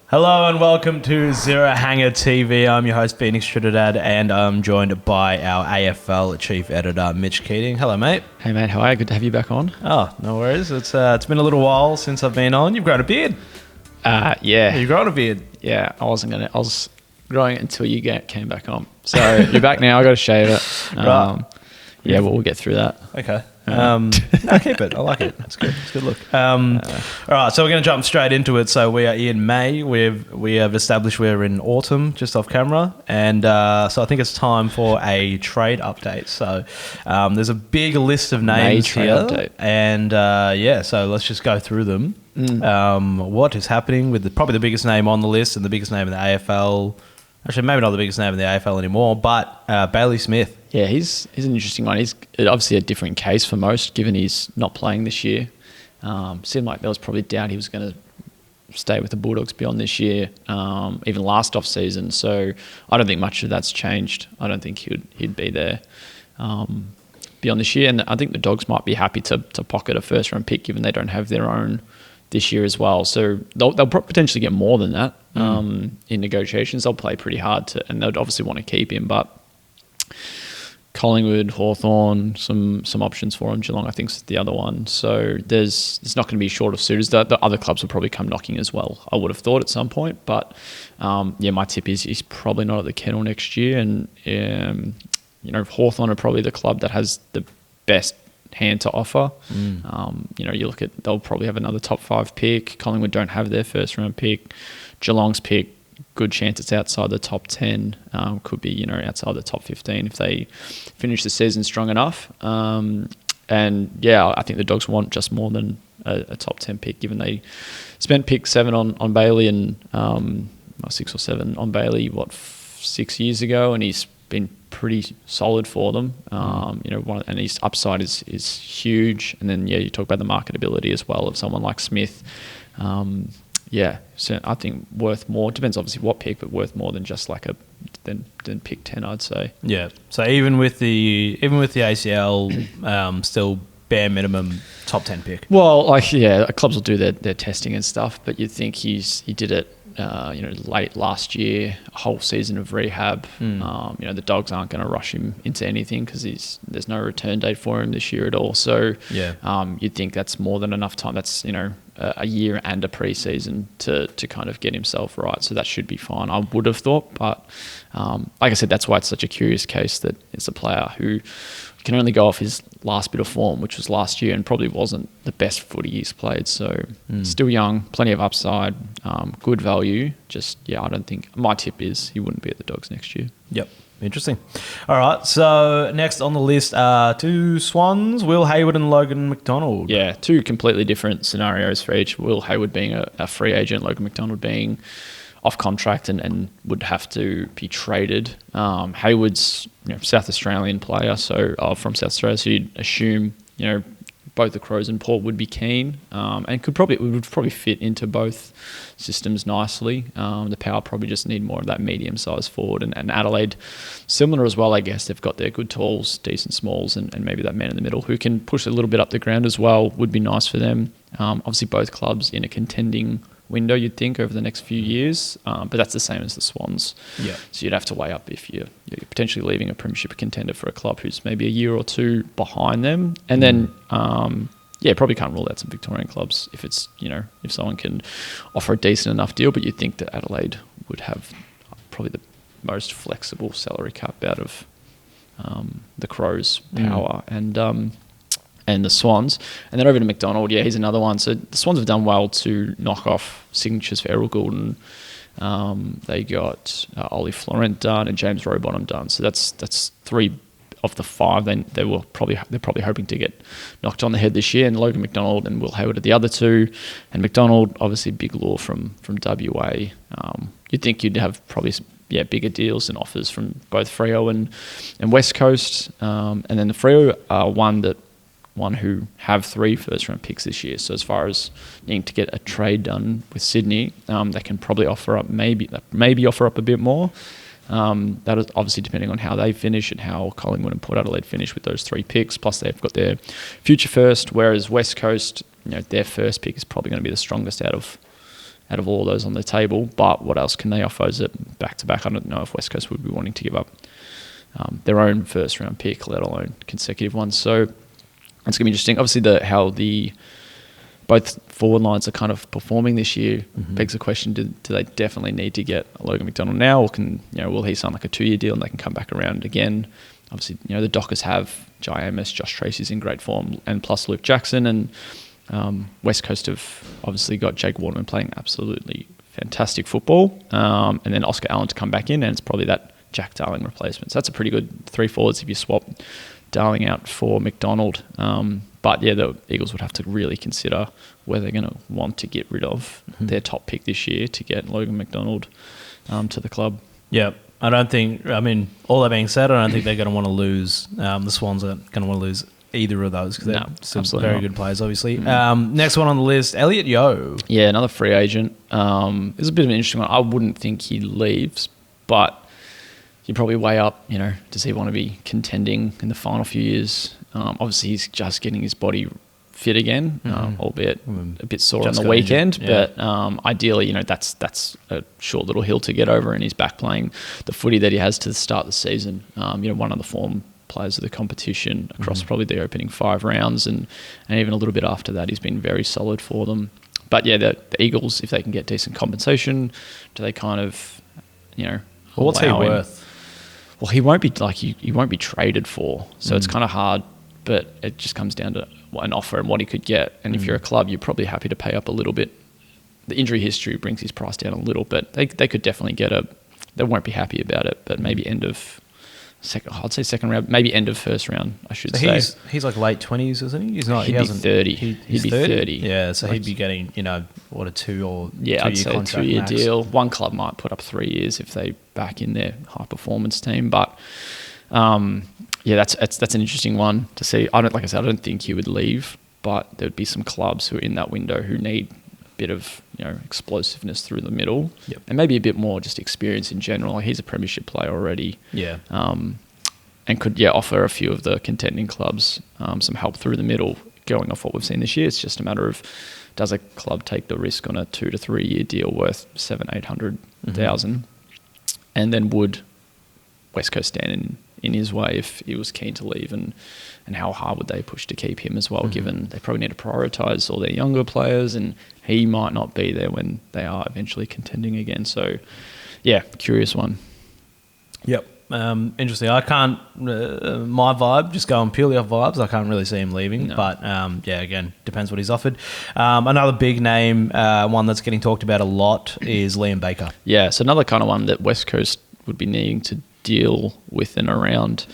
Hello and welcome to Zero Hanger TV. I'm your host, Phoenix Trinidad, and I'm joined by our AFL Chief Editor, Mitch Keating. Hello, mate. Hey, mate. How are you? Good to have you back on. Oh, no worries. It's been a little while since I've been on. You've grown a beard. Yeah. You've grown a beard. Yeah, I was growing it until you came back on. So you're back now. I got to shave it. Right. Yeah, but we'll get through that. Okay. No, keep it. I like it. It's good. It's a good look. All right, so we're going to jump straight into it. So we are in May. We have established we're in autumn, just off camera, and so I think it's time for a trade update. So there's a big list of names trade here, update. and so let's just go through them. What is happening with probably the biggest name on the list and the biggest name in the AFL? Actually, maybe not the biggest name in the AFL anymore, but Bailey Smith. Yeah, he's an interesting one. He's obviously a different case for most, given he's not playing this year. Seemed like there was probably doubt he was going to stay with the Bulldogs beyond this year, even last off season. So I don't think much of that's changed. I don't think he'd be there beyond this year. And I think the Dogs might be happy to pocket a first round pick, given they don't have their own this year as well. So they'll potentially get more than that in negotiations. They'll play pretty hard and they'd obviously want to keep him, but Collingwood, Hawthorn, some options for him. Geelong, I think, is the other one. So there's not going to be short of suitors. The other clubs will probably come knocking as well, I would have thought at some point. But my tip is he's probably not at the kennel next year. And Hawthorn are probably the club that has the best hand to offer. You look at, they'll probably have another top 5 pick. Collingwood don't have their first round pick. Geelong's pick, good chance it's outside the top 10. Could be outside the top 15 if they finish the season strong enough. I think the Dogs want just more than a top 10 pick, given they spent pick 7 on Bailey and 6 or 7 on Bailey 6 years ago, and he's been pretty solid for them. And his upside is huge. And then you talk about the marketability as well of someone like Smith. So I think worth more. Depends obviously what pick, but worth more than just than pick 10, I'd say. Yeah. So even with the ACL, still bare minimum top 10 pick. Well, clubs will do their testing and stuff, but you'd think he did it late last year, a whole season of rehab. The Dogs aren't going to rush him into anything because there's no return date for him this year at all. So you'd think that's more than enough time. That's a year and a pre-season to kind of get himself right. So that should be fine, I would have thought. But like I said, that's why it's such a curious case that it's a player who can only go off his last bit of form, which was last year, and probably wasn't the best footy he's played. So still young, plenty of upside, good value. I don't think, my tip is he wouldn't be at the Dogs next year. Yep. Interesting. All right. So next on the list are 2 Swans, Will Hayward and Logan McDonald. Yeah, 2 completely different scenarios for each. Will Hayward being a free agent, Logan McDonald being off contract and would have to be traded. Hayward's South Australian player, so from South Australia, so you'd assume both the Crows and Port would be keen, and would probably fit into both systems nicely. The Power probably just need more of that medium-sized forward, and Adelaide similar as well. I guess they've got their good talls, decent smalls, and maybe that man in the middle who can push a little bit up the ground as well would be nice for them. Obviously, both clubs in a contending window, you'd think, over the next few years, but that's the same as the Swans. Yeah. So you'd have to weigh up if you're potentially leaving a premiership contender for a club who's maybe a year or 2 behind them, and then probably can't rule out some Victorian clubs if it's if someone can offer a decent enough deal. But you'd think that Adelaide would have probably the most flexible salary cap out of the Crows, Power, and the Swans. And then over to McDonald, he's another one. So the Swans have done well to knock off signatures for Errol Goulden. They got Ollie Florent done and James Rowbottom done. So that's 3 of the 5. They're probably hoping to get knocked on the head this year. And Logan McDonald and Will Hayward are the other 2. And McDonald, obviously big law from WA. You'd think you'd have probably bigger deals and offers from both Freo and West Coast. And then the Freo are one who have 3 first-round picks this year. So as far as needing to get a trade done with Sydney, they can probably offer up maybe offer up a bit more. That is obviously depending on how they finish and how Collingwood and Port Adelaide finish with those 3 picks. Plus they've got their future first, whereas West Coast, their first pick is probably going to be the strongest out of out of all those on the table. But what else can they offer? Is it back-to-back? I don't know if West Coast would be wanting to give up their own first-round pick, let alone consecutive ones. So it's going to be interesting. Obviously, how both forward lines are kind of performing this year begs the question: do they definitely need to get Logan McDonald now, or will he sign like a 2-year deal and they can come back around again? Obviously, the Dockers have Jai Amos, Josh Tracy's in great form, and plus Luke Jackson, and West Coast have obviously got Jake Waterman playing absolutely fantastic football, and then Oscar Allen to come back in, and it's probably that Jack Darling replacement. So that's a pretty good 3 forwards if you swap Darling out for McDonald. But yeah, the Eagles would have to really consider whether they're going to want to get rid of their top pick this year to get Logan McDonald to the club. Yeah. All that being said, I don't think they're going to want to lose. The Swans aren't going to want to lose either of those because they're still very good players, obviously. Next one on the list, Elliot Yeo. Yeah, another free agent. It's a bit of an interesting one. I wouldn't think he leaves, but you probably weigh up, does he want to be contending in the final few years? Obviously, he's just getting his body fit again, albeit a bit sore on the weekend. But ideally, that's a short little hill to get over, and he's back playing the footy that he has to start the season. One of the form players of the competition across probably the opening 5 rounds, and even a little bit after that, he's been very solid for them. But yeah, the Eagles, if they can get decent compensation, do they kind of, what's he worth? Well, he won't be he won't be traded for, so it's kind of hard. But it just comes down to an offer and what he could get. And if you're a club, you're probably happy to pay up a little bit. The injury history brings his price down a little, but they could definitely they won't be happy about it, but maybe second round, maybe end of first round, I should say. He's like late 20s, isn't he? He's not. He'd be 30. He'd be 30. Yeah, so he'd be getting, a 2 or 2 year I'd say contract, a 2-year max. deal. One club might put up 3 years if they back in their high performance team, but that's an interesting one to see. I don't think he would leave, but there'd be some clubs who are in that window who need a bit of explosiveness through the middle, and maybe a bit more just experience in general. Like, he's a premiership player already, and could offer a few of the contending clubs some help through the middle. Going off what we've seen this year, it's just a matter of, does a club take the risk on a 2 to 3 year deal worth 700,000-800,000, and then would West Coast stand in his way if he was keen to leave, and how hard would they push to keep him as well, given they probably need to prioritise all their younger players, and he might not be there when they are eventually contending again. So, yeah, curious one. Yep. Interesting. I can't, my vibe, just going purely off vibes, I can't really see him leaving. No. But, again, depends what he's offered. Another big name, one that's getting talked about a lot, is Liam Baker. Yeah, so another kind of one that West Coast would be needing to deal with and around,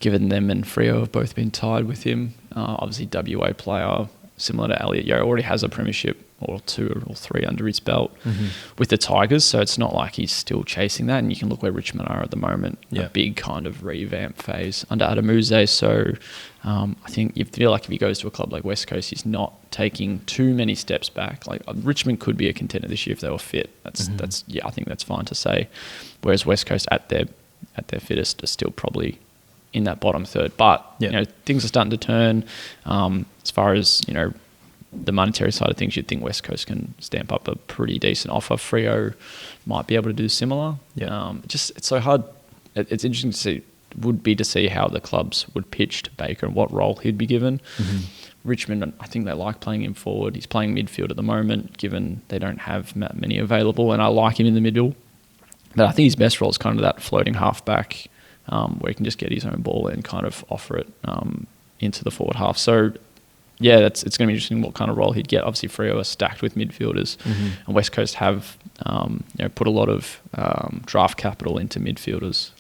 given them and Freo have both been tied with him. Obviously, WA player, similar to Elliot Yeo, already has a premiership or 2 or 3 under his belt with the Tigers, so it's not like he's still chasing that. And you can look where Richmond are at the moment, a big kind of revamp phase under Adamuze. So I think you feel like if he goes to a club like West Coast, he's not taking too many steps back. Like, Richmond could be a contender this year if they were fit. That's I think that's fine to say. Whereas West Coast at their fittest are still probably in that bottom third. But things are starting to turn. As far as the monetary side of things, you'd think West Coast can stamp up a pretty decent offer. Freo might be able to do similar. It's so hard. It's interesting to see how the clubs would pitch to Baker and what role he'd be given. Richmond, I think they like playing him forward. He's playing midfield at the moment, given they don't have many available, and I like him in the middle. But I think his best role is kind of that floating halfback, where he can just get his own ball and kind of offer it into the forward half. So, it's going to be interesting what kind of role he'd get. Obviously, Freo are stacked with midfielders, and West Coast have put a lot of draft capital into midfielders.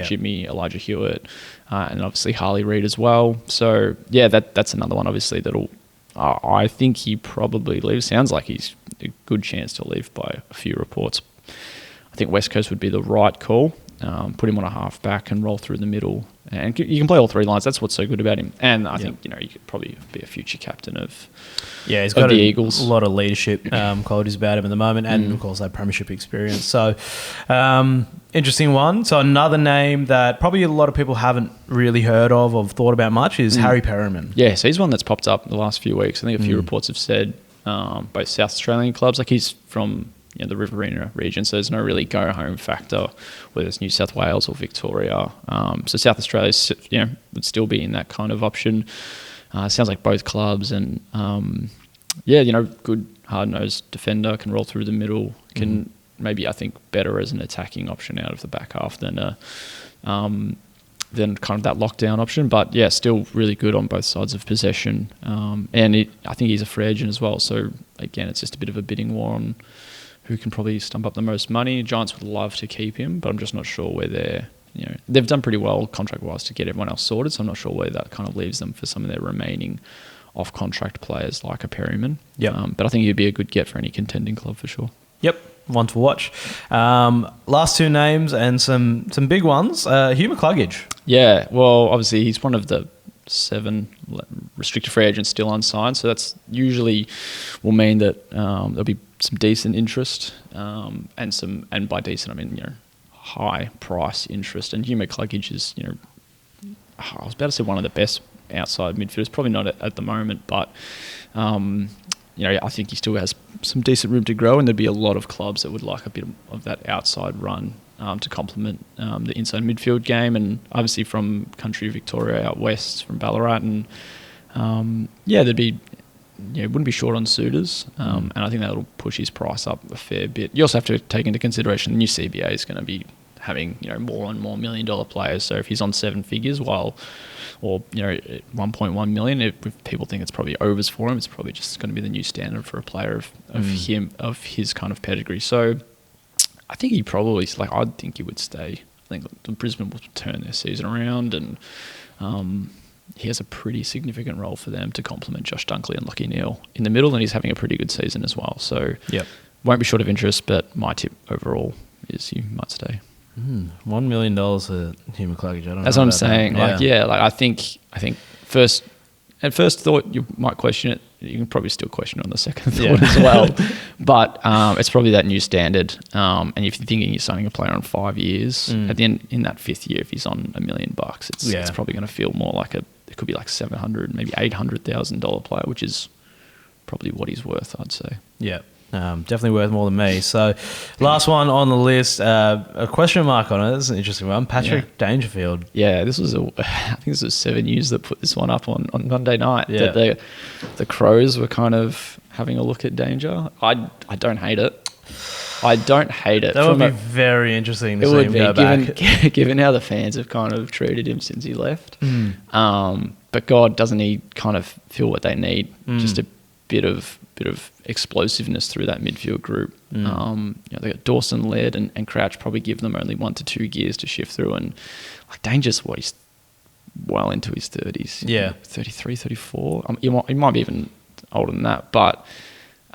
Jimmy, Elijah Hewitt, and obviously Harley Reid as well. So, that's another one, obviously, that'll... I think he probably leaves. Sounds like he's a good chance to leave by a few reports. I think West Coast would be the right call. Put him on a half-back and roll through the middle. And you can play all 3 lines. That's what's so good about him. And I think, he could probably be a future captain of he's got the Eagles. A lot of leadership qualities about him at the moment, and, of course, that premiership experience. So, interesting one. So, another name that probably a lot of people haven't really heard of or thought about much is Harry Perryman. Yeah, so he's one that's popped up in the last few weeks. I think a few reports have said both South Australian clubs. Like he's from the Riverina region, so there's no really go home factor whether it's New South Wales or Victoria. So South Australia, would still be in that kind of option. Sounds like both clubs, and good hard-nosed defender, can roll through the middle, can maybe, I think, better as an attacking option out of the back half than kind of that lockdown option. But yeah, still really good on both sides of possession. I think he's a free agent as well. So again, it's just a bit of a bidding war on who can probably stump up the most money. Giants would love to keep him, but I'm just not sure where they've done pretty well contract-wise to get everyone else sorted, so I'm not sure where that kind of leaves them for some of their remaining off-contract players like a Perryman. Yep. But I think he'd be a good get for any contending club for sure. Yep, one to watch. Last two names and some big ones. Hugh McCluggage. Yeah, well, obviously he's one of the 7 restricted free agents still unsigned, so that's usually will mean that there'll be some decent interest, and by decent I mean high price interest. And Hugh McCluggage is I was about to say one of the best outside midfielders, probably not at the moment, but I think he still has some decent room to grow, and there'd be a lot of clubs that would like a bit of that outside run to complement the inside midfield game. And obviously from country Victoria out west, from Ballarat, and there'd be wouldn't be short on suitors, and I think that'll push his price up a fair bit. You also have to take into consideration the new CBA is going to be having more and more $1 million players. So if he's on 7 figures, or 1.1 million, if people think it's probably overs for him, it's probably just going to be the new standard for a player of his kind of pedigree. So I think he probably I think he would stay. I think the Brisbane will turn their season around, and he has a pretty significant role for them to complement Josh Dunkley and Lachie Neale in the middle, and he's having a pretty good season as well. So won't be short of interest, but my tip overall is he might stay. $1 million for Hugh McCluggage. I don't know. That's what I'm saying. I think first thought you might question it. You can probably still question it on the second thought as well. But it's probably that new standard. And if you're thinking you're signing a player on 5 years, at the end, in that 5th year, if he's on $1 million, it's probably going to feel more like it could be like $700,000, maybe $800,000 player, which is probably what he's worth, I'd say. Yeah. Definitely worth more than me. So, last one on the list, a question mark on it. This is an interesting one. Patrick Dangerfield. Yeah, I think this was 7 News that put this one up on Monday night. Yeah. That the Crows were kind of having a look at Danger. I don't hate it. That would be very interesting to see him go back. Given how the fans have kind of treated him since he left. But God, doesn't he kind of feel what they need? Just a bit of explosiveness through that midfield group. They got Dawson, Laird, and Crouch probably give them only 1 to 2 gears to shift through. And Danger's he's well into his 30s. Yeah. 33, 34. He might be even older than that. But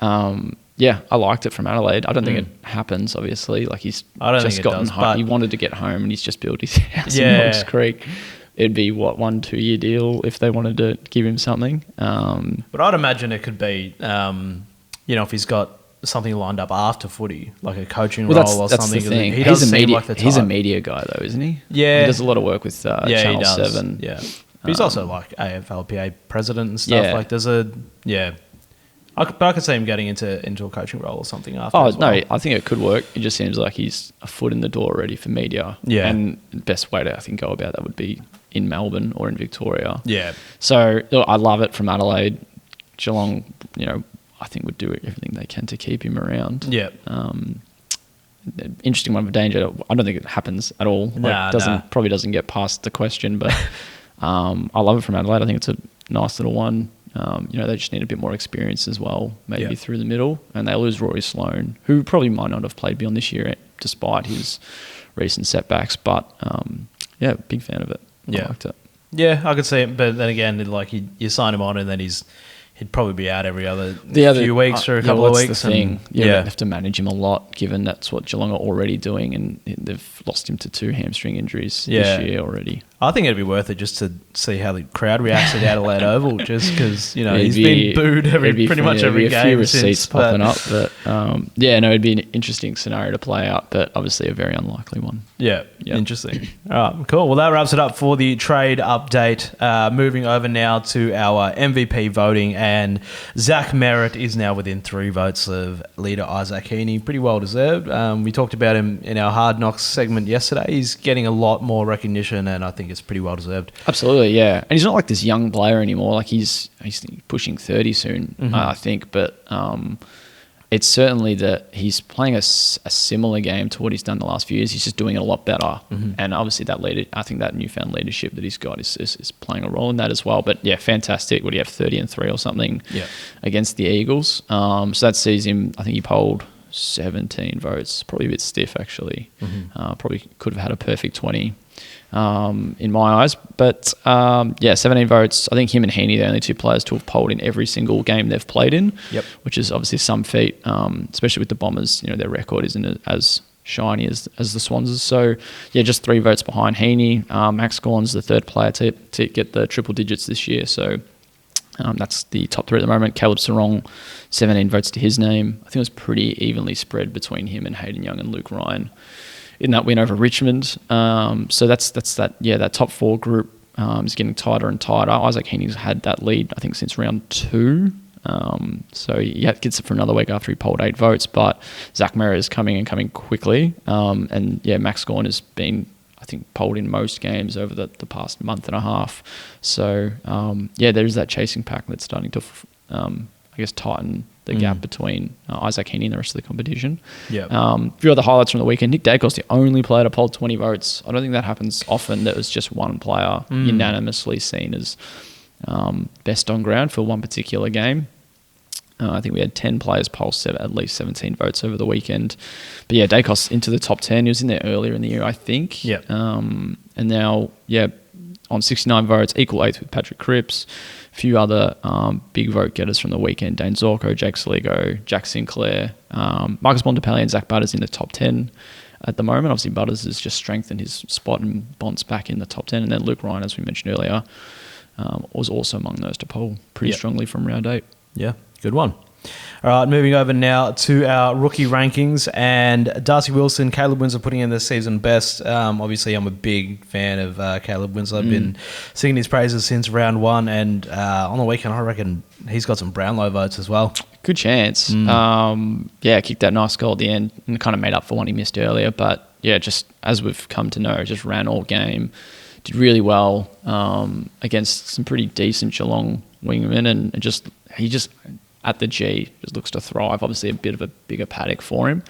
I liked it from Adelaide. I don't think it happens, obviously. He's just gotten home. He wanted to get home, and he's just built his house in Monks Creek. It'd be 1-2 year deal if they wanted to give him something. But I'd imagine it could be, if he's got something lined up after footy, like a coaching role or that's something. The thing. He does seem like the type. He's a media guy, though, isn't he? Yeah. He does a lot of work with Channel he does. 7. Yeah. But he's also AFLPA president and stuff. I could see him getting into a coaching role or something after. I think it could work. It just seems like he's a foot in the door already for media. Yeah. And the best way to, I think, go about that would be in Melbourne or in Victoria. Yeah. So I love it from Adelaide. Geelong, I think would do everything they can to keep him around. Yeah. Interesting one for Danger. I don't think it happens at all. Probably doesn't get past the question, but I love it from Adelaide. I think it's a nice little one. They just need a bit more experience as well, maybe through the middle. And they lose Rory Sloane, who probably might not have played beyond this year despite his recent setbacks. But, big fan of it. I liked it. Yeah, I could see it. But then again, you sign him on and then he'd probably be out every few weeks or a couple of weeks. The thing. You have to manage him a lot, given that's what Geelong are already doing, and they've lost him to 2 hamstring injuries this year already. I think it'd be worth it just to see how the crowd reacts at Adelaide Oval, just because he's been booed pretty much every game. A few receipts popping up, but it'd be an interesting scenario to play out, but obviously a very unlikely one. Yeah, interesting. All right, cool. Well, that wraps it up for the trade update. Moving over now to our MVP voting, and Zach Merritt is now within 3 votes of leader Isaac Heaney. Pretty well deserved. We talked about him in our Hard Knocks segment yesterday. He's getting a lot more recognition, and I think it's pretty well deserved. Absolutely, yeah. And he's not like this young player anymore. Like he's pushing 30 soon, I think. But it's certainly that he's playing a similar game to what he's done the last few years. He's just doing it a lot better. And obviously I think that newfound leadership that he's got is playing a role in that as well. But yeah, fantastic. What do you have, 30-3 or something against the Eagles? So that sees him, I think he polled 17 votes. Probably a bit stiff, actually. Probably could have had a perfect 20. In my eyes, but 17 votes. I think him and Heaney are the only 2 players to have polled in every single game they've played in, which is obviously some feat, especially with the Bombers. Their record isn't as shiny as the Swans'. So just 3 votes behind Heaney. Max Gawn's the 3rd player to get the triple digits this year, so that's the top 3 at the moment. Caleb Sarong, 17 votes to his name. I think it was pretty evenly spread between him and Hayden Young and Luke Ryan in that win over Richmond. So that's that top 4 group is getting tighter and tighter. Isaac Heaney's had that lead, I think, since round 2. So he gets it for another week after he polled 8 votes. But Zach Merritt is coming quickly. Max Gawn has been, I think, polled in most games over the past month and a half. So, there's that chasing pack that's starting to, tighten the gap between Isaac Heaney and the rest of the competition. A few other highlights from the weekend. Nick Dacos, the only player to poll 20 votes. I don't think that happens often. That was just one player unanimously seen as best on ground for one particular game. I think we had 10 players poll at least 17 votes over the weekend. But Dacos into the top 10. He was in there earlier in the year, I think. And now, on 69 votes, equal 8th with Patrick Cripps. A few other big vote getters from the weekend: Dane Zorko, Jake Saligo, Jack Sinclair, Marcus Bontempelli and Zach Butters in the top 10 at the moment. Obviously, Butters has just strengthened his spot and Bont's back in the top 10. And then Luke Ryan, as we mentioned earlier, was also among those to poll pretty strongly from round 8. Yeah, good one. All right, moving over now to our rookie rankings, and Darcy Wilson, Caleb Winslow putting in the season best. Obviously, I'm a big fan of Caleb Winslow. I've been singing his praises since round 1, and on the weekend, I reckon he's got some Brownlow votes as well. Good chance. Kicked that nice goal at the end and kind of made up for one he missed earlier. But just as we've come to know, just ran all game, did really well against some pretty decent Geelong wingmen, and he just at the G just looks to thrive. Obviously a bit of a bigger paddock for him.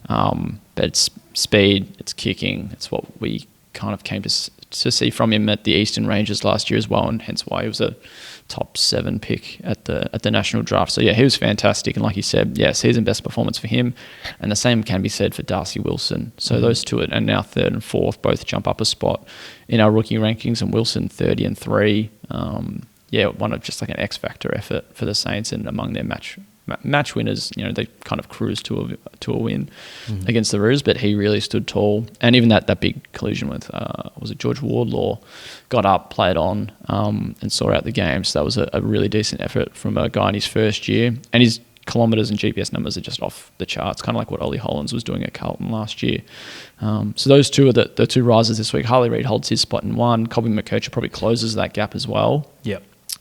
But it's speed, it's kicking. It's what we kind of came to see from him at the Eastern Ranges last year as well, and hence why he was a top 7 pick at the national draft. So he was fantastic, and like you said, season best performance for him, and the same can be said for Darcy Wilson. So those two are now 3rd and 4th, both jump up a spot in our rookie rankings, and Wilson 30-3. One of just like an X factor effort for the Saints, and among their match winners, they kind of cruised to a win against the Roos, but he really stood tall. And even that big collision with was it George Wardlaw, got up, played on, and saw out the game. So that was a really decent effort from a guy in his first year, and his kilometres and GPS numbers are just off the charts, kind of like what Ollie Hollands was doing at Carlton last year. So those two are the 2 risers this week. Harley Reid holds his spot in 1. Colby McKercher probably closes that gap as well.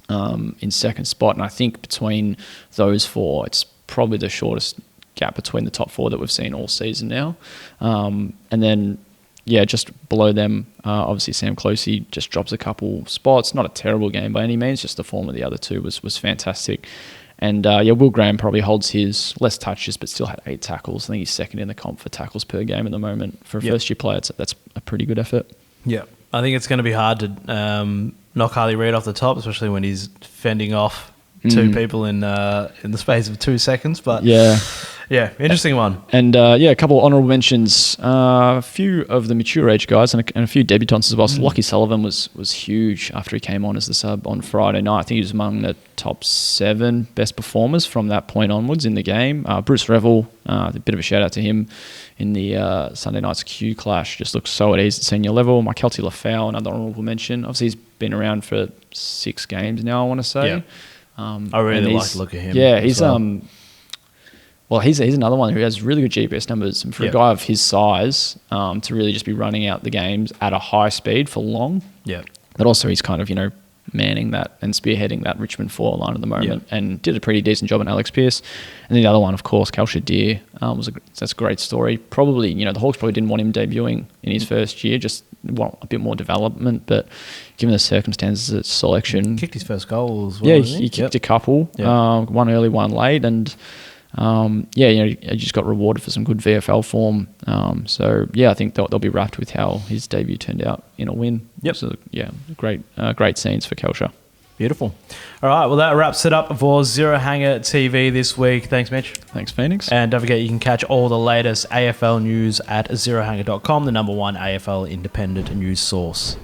In 2nd spot, and I think between those 4, it's probably the shortest gap between the top 4 that we've seen all season now. And then, just below them, obviously Sam Closey just drops a couple spots. Not a terrible game by any means, just the form of the other 2 was fantastic. And Will Graham probably holds his less touches, but still had 8 tackles. I think he's 2nd in the comp for tackles per game at the moment. For a first-year player, that's a pretty good effort. Yeah, I think it's going to be hard to knock Harley Reid off the top, especially when he's fending off 2 people in the space of 2 seconds. But Yeah, interesting one. And a couple of honourable mentions. A few of the mature age guys and a few debutants as well. So Lockie Sullivan was huge after he came on as the sub on Friday night. I think he was among the top 7 best performers from that point onwards in the game. Bruce Revel, a bit of a shout out to him in the Sunday night's Q clash. Just looks so at ease at senior level. Mikelty Lafau, another honourable mention. Obviously, he's been around for 6 games now, I want to say. Yeah. I really like the look at him. Yeah, he's well, he's another one who has really good GPS numbers. And for a guy of his size, to really just be running out the games at a high speed for long. Yeah. But also he's kind of, manning that and spearheading that Richmond 4 line at the moment and did a pretty decent job on Alex Pearce. And then the other one, of course, Kalsha Deer, that's a great story. Probably, the Hawks probably didn't want him debuting in his first year, just want a bit more development. But given the circumstances of selection... Kicked his first goal as well, yeah, he kicked a couple, one early, one late, and... he just got rewarded for some good VFL form. I think they'll be wrapped with how his debut turned out in a win. Yep. So, great scenes for Kelsha. Beautiful. All right, well, that wraps it up for Zero Hanger TV this week. Thanks, Mitch. Thanks, Phoenix. And don't forget, you can catch all the latest AFL news at zerohanger.com, the #1 AFL independent news source.